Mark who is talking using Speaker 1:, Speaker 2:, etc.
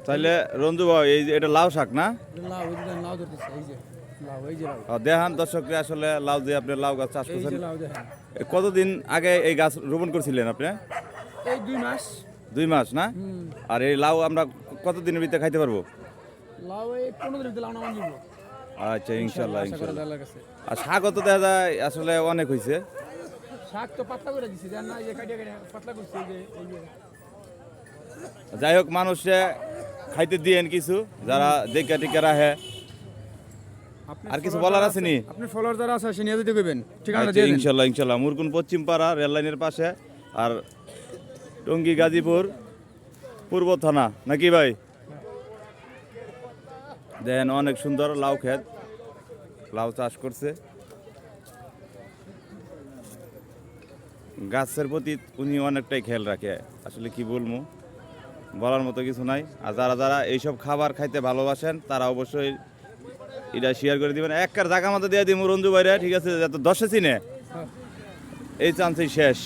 Speaker 1: তাহলে রঞ্জু ভাই এই যে এটা লাউ শাক না?
Speaker 2: লাউ এই যে লাউ ধরতেছে এই যে লাউ এই যে লাউ
Speaker 1: দেখান দর্শককে আসলে লাউ দিয়ে আপনি লাউ গাছ চাষ
Speaker 2: এই
Speaker 1: করছেন।
Speaker 2: যে লাউ দেখেন
Speaker 1: কতদিন আগে এই গাছ রোপণ করছিলেন আপনি?
Speaker 2: এই 2 মাস
Speaker 1: 2 মাস না? আর এই লাউ আমরা কতদিনের ভিতরে খাইতে পারবো?
Speaker 2: লাউ এই 15 দিন লাউ নামান দিব
Speaker 1: আচ্ছা ইনশাল্লাহ
Speaker 2: আশা করা
Speaker 1: ইনশাল্লাহ।
Speaker 2: আল্লাহর কাছে।
Speaker 1: আর শাকও তো দেখা যায় আসলে অনেক হয়েছে।
Speaker 2: শাক তো পাতলা করে দিছি জান না এই যে কাটিয়া কাটিয়া পাতলা করছি এই যে
Speaker 1: যাই হোক মানুষে খাইতে দিয়েন কিছু যারা দেখা টিকা রাখে। আর কিছু বলার আছে নি?
Speaker 2: আপনি ফলোয়ার যারা আছে সে নিয়ে যেতে কইবেন ঠিকানা দিয়ে দেন
Speaker 1: ইনশাল্লাহ ইনশাল্লাহ। মুরগুন পশ্চিম পাড়া রেল লাইনের পাশে আর টঙ্গী গাজীপুর পূর্ব থানা নাকি ভাই? দেখেন অনেক সুন্দর লাউ ক্ষেত, লাউ চাষ করছে। গাছের প্রতি উনি অনেকটাই খেয়াল রাখে, আসলে কি বলবো, বলার মতো কিছু নাই। আর যারা যারা এইসব খাবার খাইতে ভালোবাসেন তারা অবশ্যই এটা শেয়ার করে দিবেন। এক জায়গা মতো দিয়ে দিব রঞ্জু ভাইরা, ঠিক আছে, যাতে 10 চিনে এই চান্সই শেষ।